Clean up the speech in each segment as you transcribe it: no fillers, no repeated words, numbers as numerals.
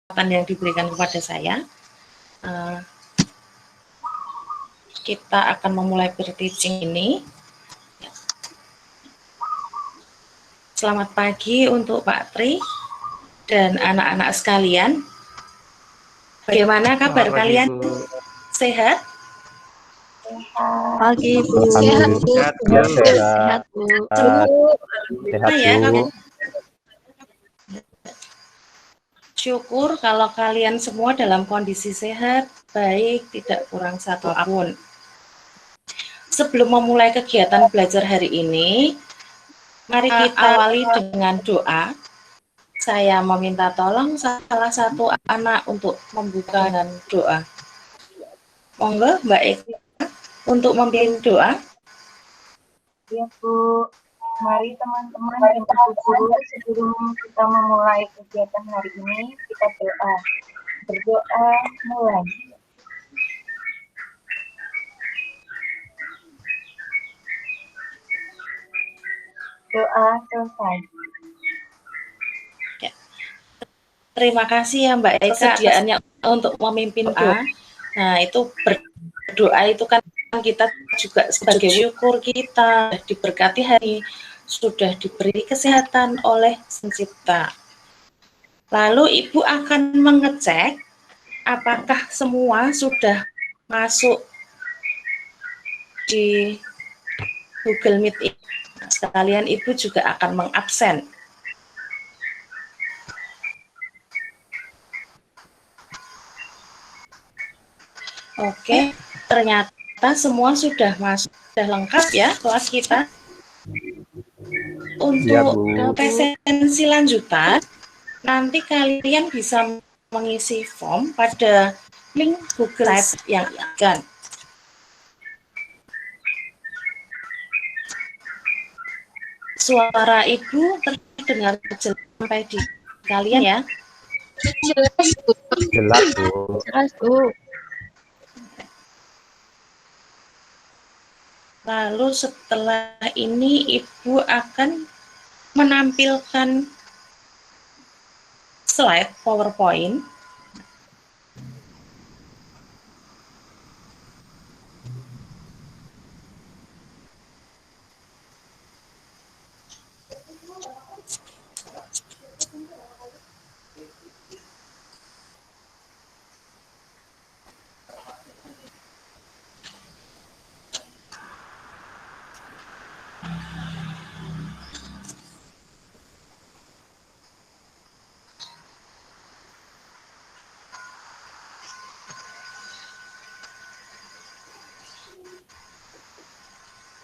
kesempatan yang diberikan kepada saya. Kita akan memulai pre-teaching ini. Selamat pagi untuk Pak Tri dan anak-anak sekalian. Bagaimana kabar kalian? Bu. Sehat? Pagi Bu. Sehat Bu. Sehat, Bu. Sehat Bu. Sehat ya, Bu. Syukur kalau kalian semua dalam kondisi sehat, baik, tidak kurang satu apapun. Sebelum memulai kegiatan belajar hari ini, mari kita awali dengan doa. Saya meminta tolong salah satu anak untuk membuka dengan doa. Monggo Mbak Eka untuk memimpin doa. Ya Bu, mari teman-teman dan Ibu Guru sebelum kita memulai kegiatan hari ini, kita doa. Berdoa mulai. Doa selesai. Ya. Terima kasih ya Mbak Eka kesediaannya untuk memimpin doa. Nah itu berdoa itu kan kita juga sebagai syukur kita diberkati hari sudah diberi kesehatan oleh Sang Cipta. Lalu Ibu akan mengecek apakah semua sudah masuk di Google Meet ini. Sekalian Ibu juga akan mengabsen. Oke, ternyata semua sudah masuk, sudah lengkap ya kelas kita. Untuk presensi lanjutan, nanti kalian bisa mengisi form pada link Google Drive yang akan. Suara Ibu terdengar jelas sampai di kalian ya? Jelas Bu. Jelas Bu. Jelas Bu. Lalu setelah ini Ibu akan menampilkan slide PowerPoint.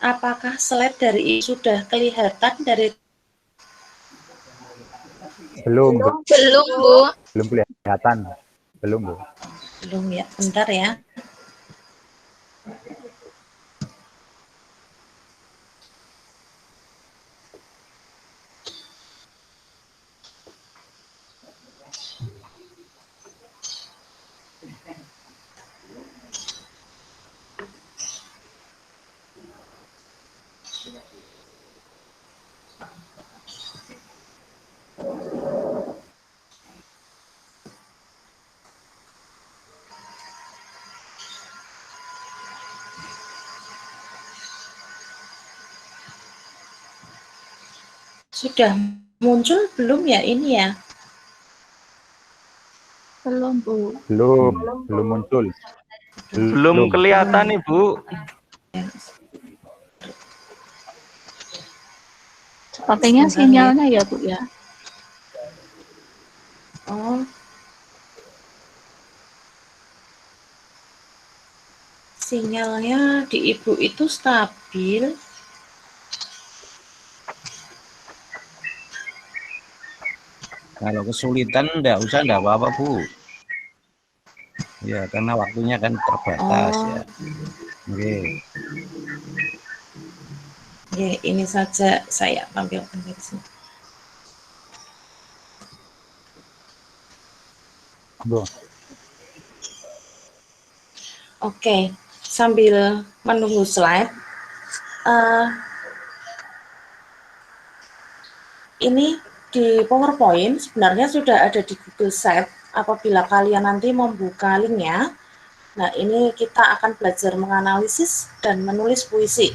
Apakah slide dari sudah kelihatan dari Belum Bu. Belum kelihatan. Belum Bu. Belum ya, bentar ya. Sudah muncul belum ya ini ya? Belum Bu. Belum muncul. Belum kelihatan Ibu. Sepertinya sinyalnya ya Bu ya. Oh. Sinyalnya di Ibu itu stabil. Kalau kesulitan enggak apa-apa Bu. Ya karena waktunya kan terbatas ya. Oke. Oke, ini saja saya tampilkan di sini. Bu. Oke, sambil menunggu slide, ini di PowerPoint sebenarnya sudah ada di Google Sheet, apabila kalian nanti membuka linknya, nah ini kita akan belajar menganalisis dan menulis puisi.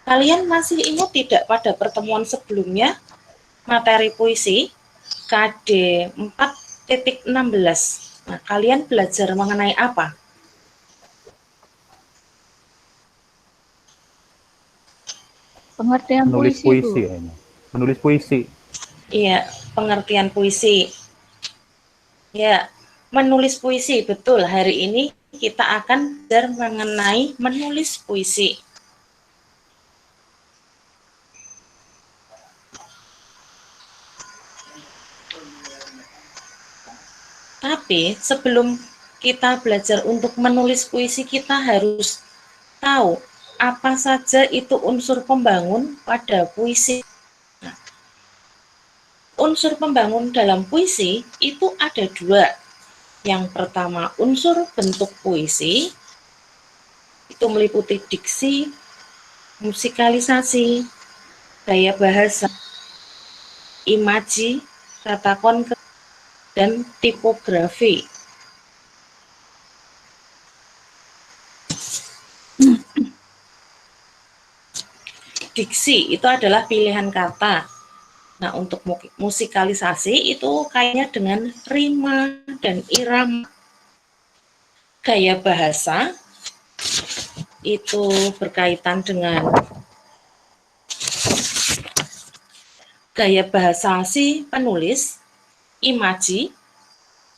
Kalian masih ingat tidak pada pertemuan sebelumnya materi puisi KD 4.16? Nah, kalian belajar mengenai apa? Pengertian Menulis puisi, Bu. puisi kayaknya. Menulis puisi. Iya, pengertian puisi. Ya, menulis puisi, betul. Hari ini kita akan belajar mengenai menulis puisi. Tapi sebelum kita belajar untuk menulis puisi, kita harus tahu apa saja itu unsur pembangun pada puisi. Nah, unsur pembangun dalam puisi itu ada dua. Yang pertama, unsur bentuk puisi, itu meliputi diksi, musikalisasi, gaya bahasa, imaji, kata konkret, dan tipografi. Diksi itu adalah pilihan kata. Nah, untuk musikalisasi itu kayaknya dengan rima dan irama. Gaya bahasa itu berkaitan dengan gaya bahasa si penulis. Imaji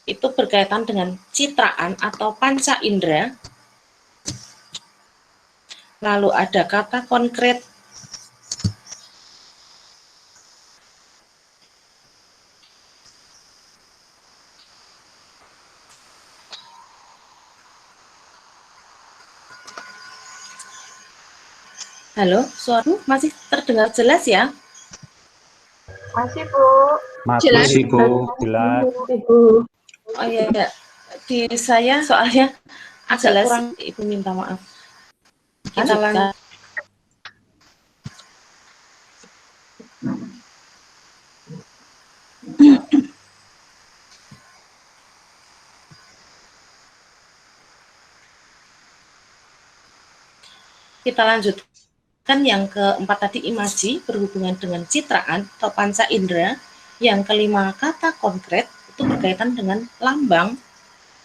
itu berkaitan dengan citraan atau panca indera. Lalu ada kata konkret. Halo, suara masih terdengar jelas ya? Masih, Bu. Masih, Bu. Jelas. Oh iya, ya. Di saya soalnya agak kurang, Ibu minta maaf. Kita lanjut. Kita lanjutkan yang keempat tadi, imaji, berhubungan dengan citraan atau panca indera. Yang kelima, kata konkret, itu berkaitan dengan lambang,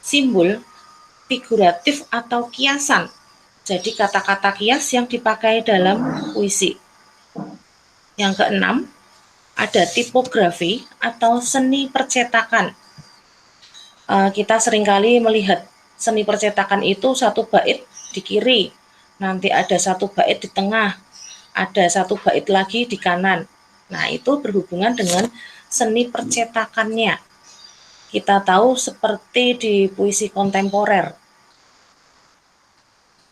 simbol, figuratif atau kiasan. Jadi kata-kata kias yang dipakai dalam puisi. Yang keenam, ada tipografi atau seni percetakan. Kita seringkali melihat seni percetakan itu satu bait di kiri, nanti ada satu bait di tengah, ada satu bait lagi di kanan. Nah, itu berhubungan dengan seni percetakannya. Kita tahu seperti di puisi kontemporer.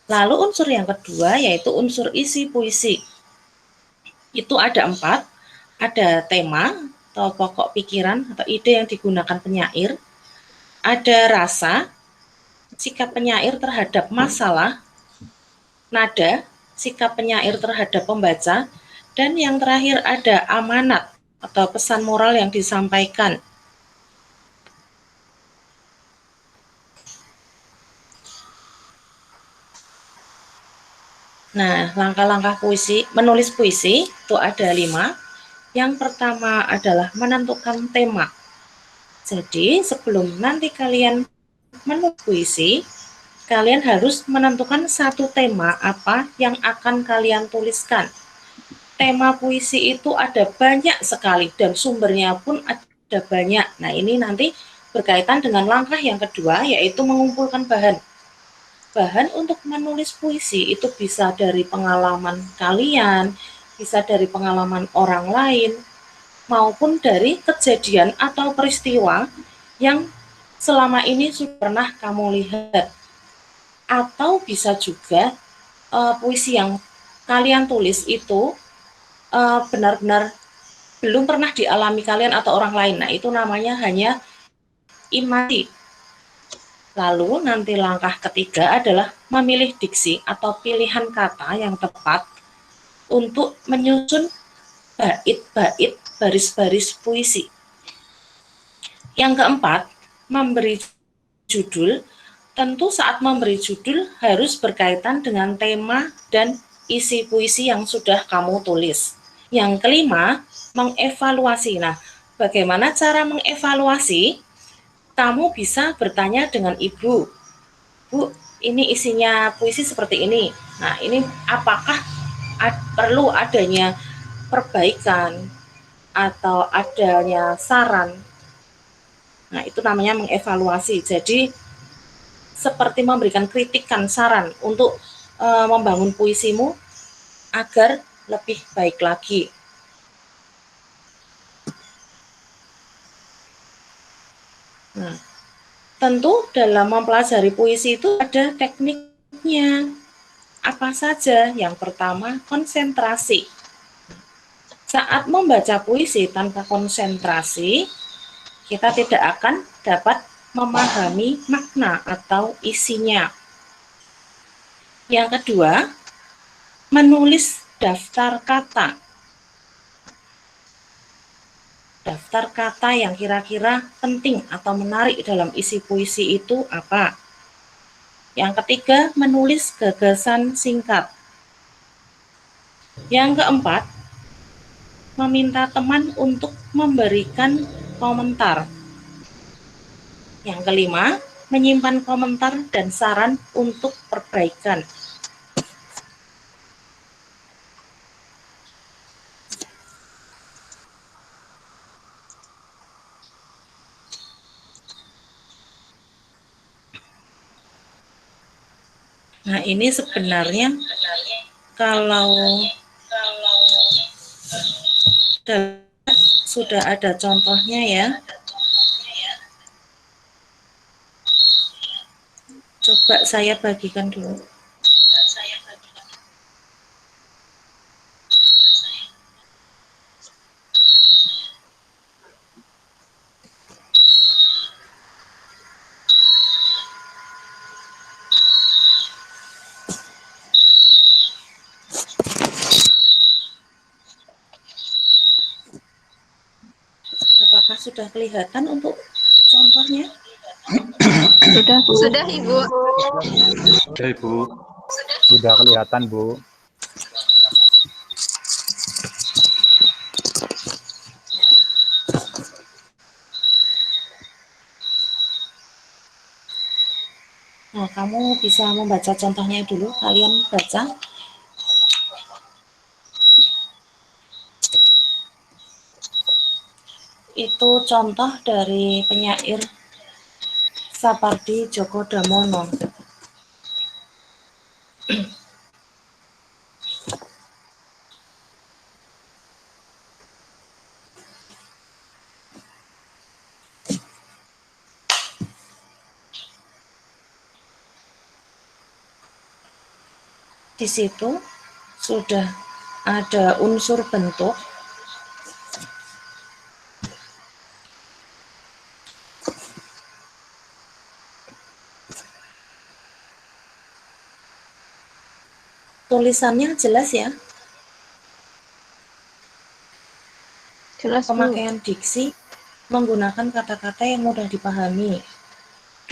Lalu unsur yang kedua yaitu unsur isi puisi. Itu ada 4, ada tema atau pokok pikiran atau ide yang digunakan penyair, ada rasa, sikap penyair terhadap masalah, nada, sikap penyair terhadap pembaca, dan yang terakhir ada amanat atau pesan moral yang disampaikan. Nah, langkah-langkah puisi, menulis puisi itu ada 5. Yang pertama adalah menentukan tema. Jadi, sebelum nanti kalian menulis puisi, kalian harus menentukan satu tema apa yang akan kalian tuliskan. Tema puisi itu ada banyak sekali dan sumbernya pun ada banyak. Nah, ini nanti berkaitan dengan langkah yang kedua, yaitu mengumpulkan bahan. Bahan untuk menulis puisi itu bisa dari pengalaman kalian, bisa dari pengalaman orang lain, maupun dari kejadian atau peristiwa yang selama ini sudah pernah kamu lihat. Atau bisa juga puisi yang kalian tulis itu benar-benar belum pernah dialami kalian atau orang lain. Nah, itu namanya hanya imajinasi. Lalu nanti langkah ketiga adalah memilih diksi atau pilihan kata yang tepat untuk menyusun bait-bait, baris-baris puisi. Yang keempat, memberi judul, tentu saat memberi judul harus berkaitan dengan tema dan isi puisi yang sudah kamu tulis. Yang kelima, mengevaluasi. Nah, bagaimana cara mengevaluasi? Kamu bisa bertanya dengan ibu, Bu, ini isinya puisi seperti ini. Nah, ini apakah perlu adanya perbaikan atau adanya saran? Nah, itu namanya mengevaluasi. Jadi, seperti memberikan kritikan, saran untuk membangun puisimu agar lebih baik lagi. Nah, tentu dalam mempelajari puisi itu ada tekniknya. Apa saja? Yang pertama, konsentrasi. Saat membaca puisi tanpa konsentrasi, kita tidak akan dapat memahami makna atau isinya. Yang kedua, menulis daftar kata. Daftar kata yang kira-kira penting atau menarik dalam isi puisi itu apa? Yang ketiga, menulis gagasan singkat. Yang keempat, meminta teman untuk memberikan komentar. Yang kelima, menyimpan komentar dan saran untuk perbaikan. Nah, ini sebenarnya kalau sudah ada contohnya ya. Coba saya bagikan dulu. Apakah sudah kelihatan untuk contohnya? Sudah, Bu. Sudah, Ibu. Ya, Ibu. Sudah kelihatan, Bu. Nah, kamu bisa membaca contohnya dulu. Kalian baca. Itu contoh dari penyair Sapardi Djoko Damono. Di situ sudah ada unsur bentuk, tulisannya jelas ya, Jelas, Bu. pemakaian diksi menggunakan kata-kata yang mudah dipahami.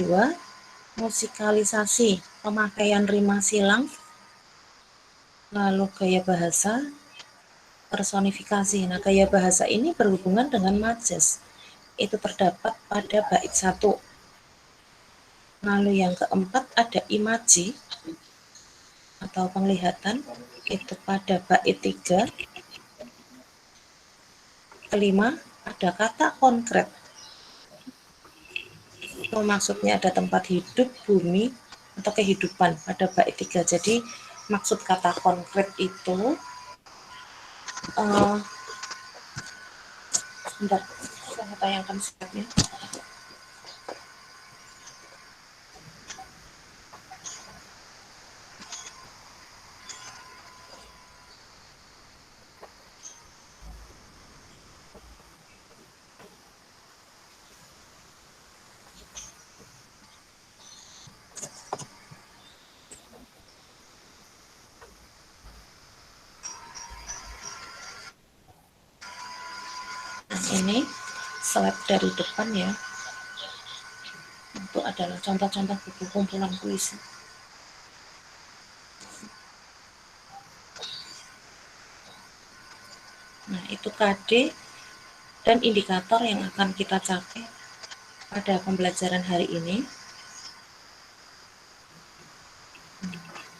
2. Musikalisasi, pemakaian rima silang, lalu gaya bahasa, personifikasi. Nah, gaya bahasa ini berhubungan dengan majas. Itu terdapat pada bait 1. Lalu yang keempat ada imaji atau penglihatan, itu pada bait 3. Kelima, ada kata konkret. Itu maksudnya ada tempat hidup, bumi, atau kehidupan pada bait 3. Jadi maksud kata konkret itu sebentar, saya tayangkan slide-nya. Nah, ini slide dari depan ya. Itu adalah contoh-contoh buku kumpulan puisi. Nah, itu KD dan indikator yang akan kita capai pada pembelajaran hari ini.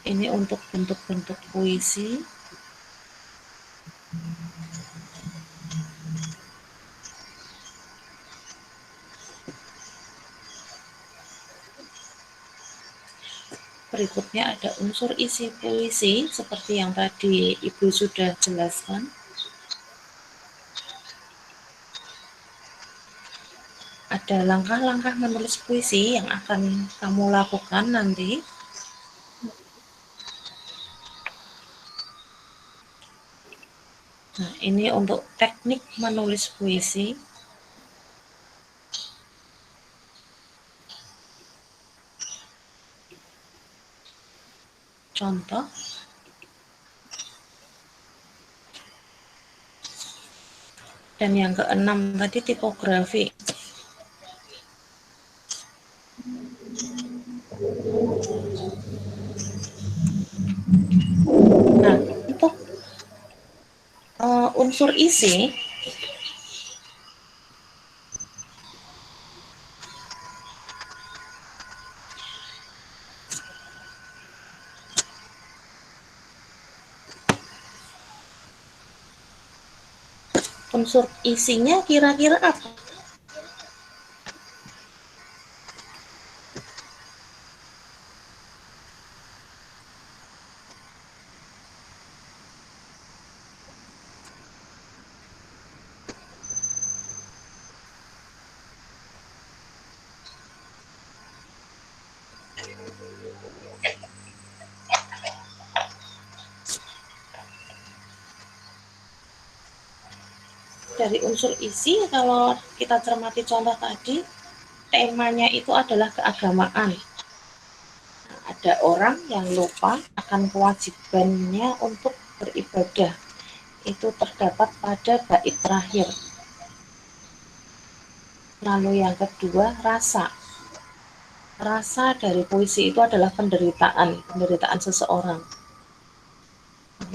Ini untuk bentuk-bentuk puisi. Berikutnya ada unsur isi puisi, seperti yang tadi Ibu sudah jelaskan. Ada langkah-langkah menulis puisi yang akan kamu lakukan nanti. Nah, ini untuk teknik menulis puisi. Contoh. Dan yang keenam tadi tipografi. Nah, untuk unsur isi, unsur isinya kira-kira apa? Dari unsur isi, kalau kita cermati contoh tadi, temanya itu adalah keagamaan. Nah, ada orang yang lupa akan kewajibannya untuk beribadah. Itu terdapat pada bait terakhir. Lalu yang kedua, rasa. Rasa dari puisi itu adalah penderitaan seseorang.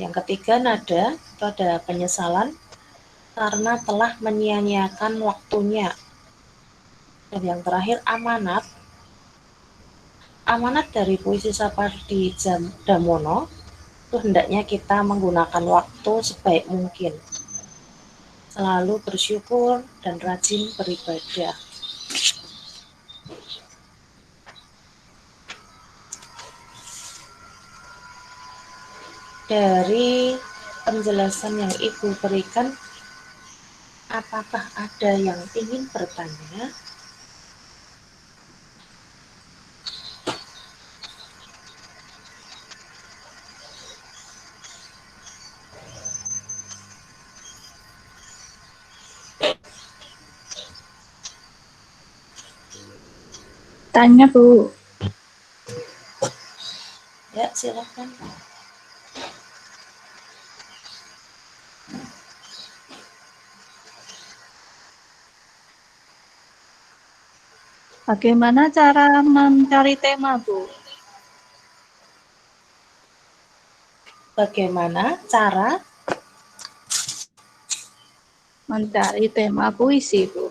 Yang ketiga, nada, itu ada penyesalan karena telah menyia-nyiakan waktunya. Dan yang terakhir, amanat. Amanat dari puisi Sapardi Damono itu hendaknya kita menggunakan waktu sebaik mungkin, selalu bersyukur dan rajin beribadah. Dari penjelasan yang Ibu berikan, apakah ada yang ingin bertanya? Tanya, Bu. Ya, silakan. Bagaimana cara mencari tema, Bu? Bagaimana cara Mencari tema puisi, Bu.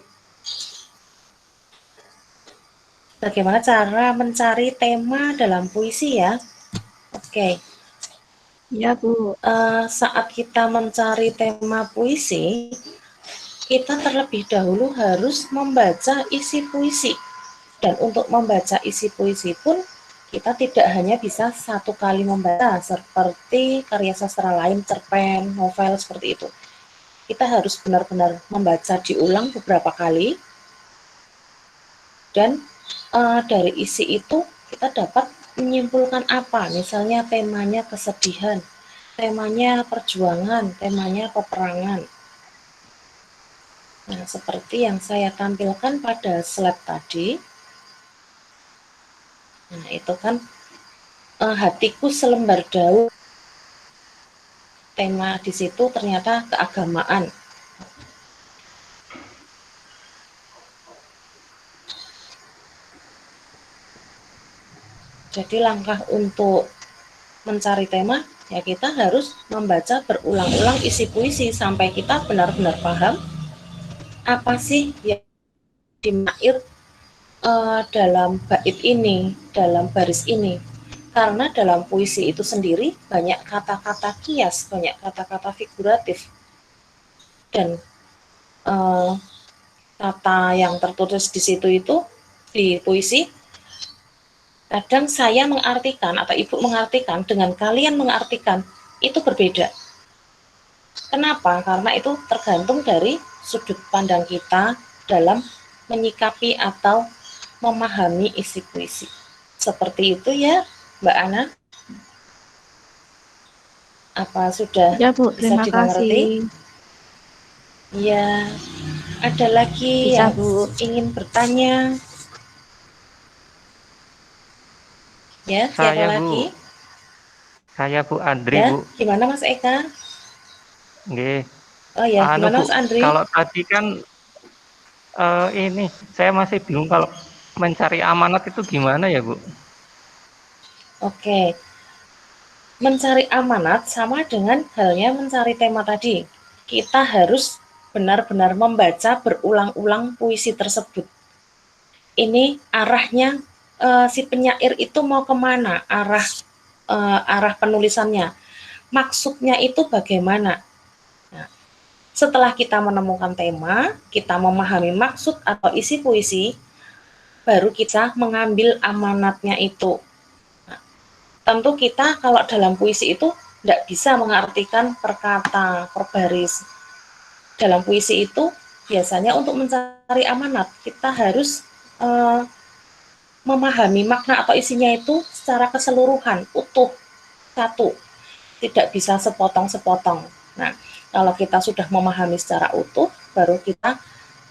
mencari tema dalam puisi ya? Oke. Iya, Bu. Saat kita mencari tema puisi, kita terlebih dahulu harus membaca isi puisi. Dan untuk membaca isi puisi pun, kita tidak hanya bisa satu kali membaca, seperti karya sastra lain, cerpen, novel, seperti itu. Kita harus benar-benar membaca diulang beberapa kali, dan dari isi itu kita dapat menyimpulkan apa, misalnya temanya kesedihan, temanya perjuangan, temanya peperangan. Nah, seperti yang saya tampilkan pada slide tadi. Nah, itu kan hatiku selembar daun. Tema di situ ternyata keagamaan. Jadi langkah untuk mencari tema, ya kita harus membaca berulang-ulang isi puisi sampai kita benar-benar paham apa sih yang dimaksud dalam bait ini, dalam baris ini. Karena dalam puisi itu sendiri banyak kata-kata kias, banyak kata-kata figuratif. Dan kata yang tertulis di situ itu, di puisi, kadang saya mengartikan atau ibu mengartikan dengan kalian mengartikan, itu berbeda. Kenapa? Karena itu tergantung dari sudut pandang kita dalam menyikapi atau memahami isi puisi. Seperti itu ya, Mbak Ana. Apa sudah Ya Bu, bisa terima dimengerti? kasih. Iya. Ada lagi Bisa yang Bu. ingin bertanya? Ya, siapa Saya, Bu. lagi? Saya Bu Andri, Ya, Bu. gimana Mas Eka? Nggih. Oh ya, Anu, gimana Bu, Mas Andri? kalau tadi kan ini saya masih bingung kalau mencari amanat itu gimana ya, Bu? Oke, mencari amanat sama dengan halnya mencari tema tadi. Kita harus benar-benar membaca berulang-ulang puisi tersebut. Ini arahnya si penyair itu mau kemana? Arah penulisannya. Maksudnya itu bagaimana? Nah, setelah kita menemukan tema, kita memahami maksud atau isi puisi, baru kita mengambil amanatnya itu. Nah, tentu kita kalau dalam puisi itu tidak bisa mengartikan per kata, per baris. Dalam puisi itu biasanya untuk mencari amanat, kita harus memahami makna atau isinya itu secara keseluruhan, utuh, satu. Tidak bisa sepotong-sepotong. Nah, kalau kita sudah memahami secara utuh, baru kita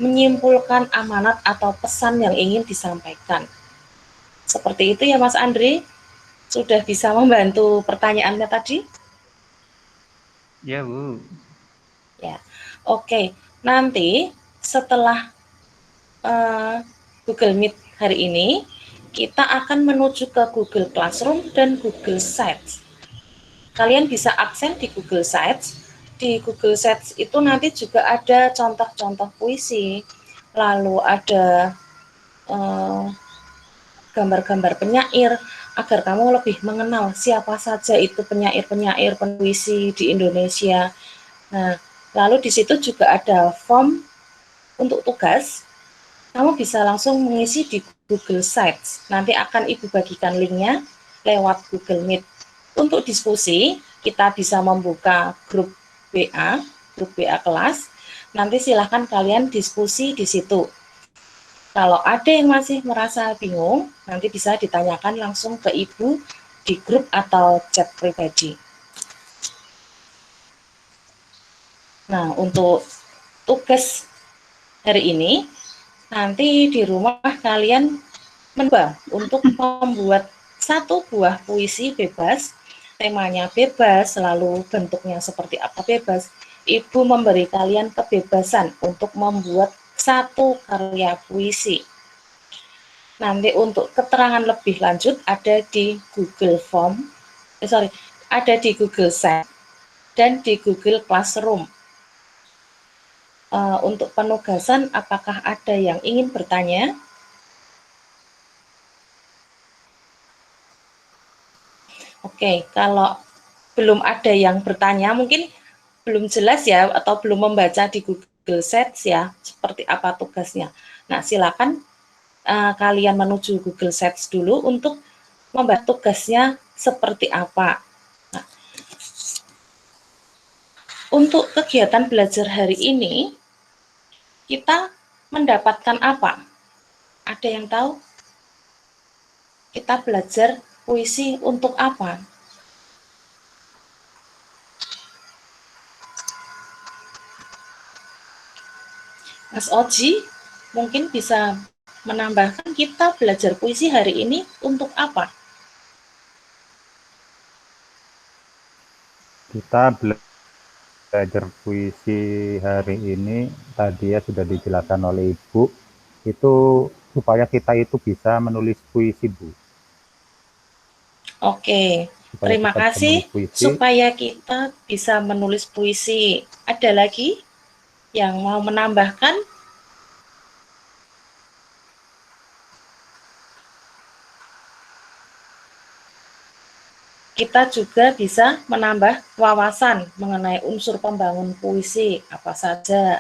menyimpulkan amanat atau pesan yang ingin disampaikan. Seperti itu ya Mas Andri, sudah bisa membantu pertanyaannya tadi? Ya, Bu. Ya, oke. Nanti setelah Google Meet hari ini, kita akan menuju ke Google Classroom dan Google Sites. Kalian bisa akses di Google Sites. Di Google Sites itu nanti juga ada contoh-contoh puisi, lalu ada gambar-gambar penyair, agar kamu lebih mengenal siapa saja itu penyair-penyair puisi di Indonesia. Nah, lalu di situ juga ada form untuk tugas. Kamu bisa langsung mengisi di Google Sites. Nanti akan Ibu bagikan linknya lewat Google Meet. Untuk diskusi, kita bisa membuka grup WA kelas. Nanti silahkan kalian diskusi di situ. Kalau ada yang masih merasa bingung, nanti bisa ditanyakan langsung ke Ibu di grup atau chat pribadi. Nah, untuk tugas hari ini, nanti di rumah kalian mencoba untuk membuat satu buah puisi bebas, temanya bebas, selalu bentuknya seperti apa bebas. Ibu memberi kalian kebebasan untuk membuat satu karya puisi. Nanti untuk keterangan lebih lanjut ada di Google Form, ada di Google Sheet dan di Google Classroom. Untuk penugasan, apakah ada yang ingin bertanya? Oke, kalau belum ada yang bertanya, mungkin belum jelas ya, atau belum membaca di Google Sheets ya, seperti apa tugasnya. Nah, silakan kalian menuju Google Sheets dulu untuk membuat tugasnya seperti apa. Nah, untuk kegiatan belajar hari ini, kita mendapatkan apa? Ada yang tahu? Kita belajar puisi untuk apa? Mas Oji mungkin bisa menambahkan, kita belajar puisi hari ini untuk apa? Kita belajar puisi hari ini tadi ya sudah dijelaskan oleh Ibu, itu supaya kita itu bisa menulis puisi, Bu. Oke, supaya terima kita bisa kasih menulis puisi. supaya kita bisa menulis puisi. Ada lagi yang mau menambahkan? Kita juga bisa menambah wawasan mengenai unsur pembangun puisi, apa saja,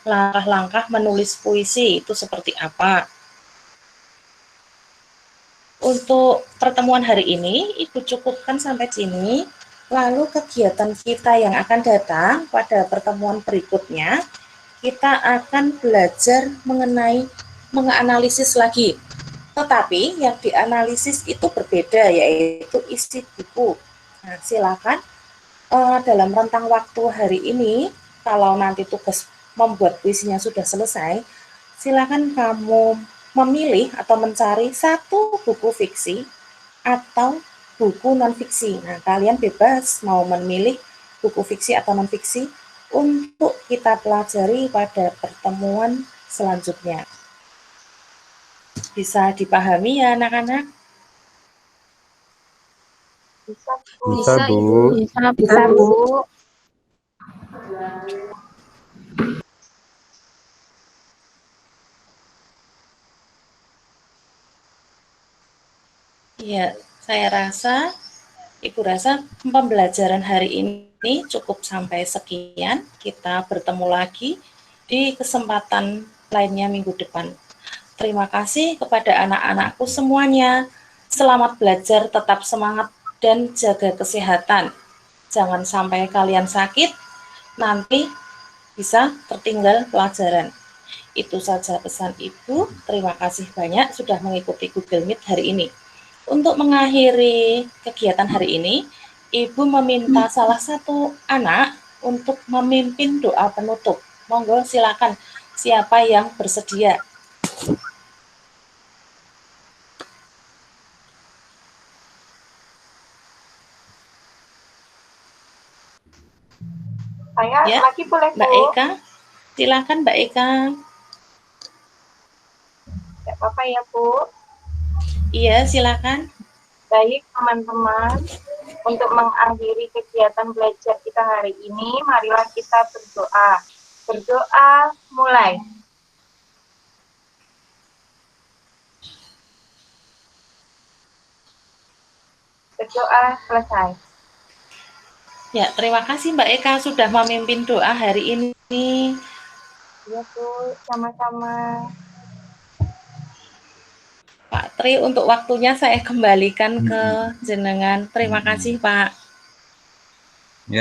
langkah-langkah menulis puisi itu seperti apa. Untuk pertemuan hari ini, Ibu cukupkan sampai sini. Lalu kegiatan kita yang akan datang pada pertemuan berikutnya, kita akan belajar mengenai menganalisis lagi. Tetapi yang dianalisis itu berbeda, yaitu isi buku. Nah, silakan dalam rentang waktu hari ini, kalau nanti tugas membuat puisinya sudah selesai, silakan kamu memilih atau mencari satu buku fiksi atau buku non-fiksi. Nah, kalian bebas mau memilih buku fiksi atau non-fiksi untuk kita pelajari pada pertemuan selanjutnya. Bisa dipahami ya anak-anak? Bisa, Bu. Bisa, Bu. Bisa, Bu. Ya, saya rasa, Ibu rasa pembelajaran hari ini cukup sampai sekian. Kita bertemu lagi di kesempatan lainnya minggu depan. Terima kasih kepada anak-anakku semuanya. Selamat belajar, tetap semangat, dan jaga kesehatan. Jangan sampai kalian sakit, nanti bisa tertinggal pelajaran. Itu saja pesan Ibu. Terima kasih banyak sudah mengikuti Google Meet hari ini. Untuk mengakhiri kegiatan hari ini, Ibu meminta salah satu anak untuk memimpin doa penutup. Monggo silakan, siapa yang bersedia? Saya Ya, lagi boleh, Bu? Mbak Eka, silakan Mbak Eka. Tidak apa-apa ya, Bu? Iya, silakan. Baik, teman-teman. Untuk mengakhiri kegiatan belajar kita hari ini, marilah kita berdoa. Berdoa, mulai. Berdoa, selesai. Ya, terima kasih Mbak Eka sudah memimpin doa hari ini. Ya, Bu, sama-sama. Pak Tri, untuk waktunya saya kembalikan ke jenengan. Terima kasih, Pak.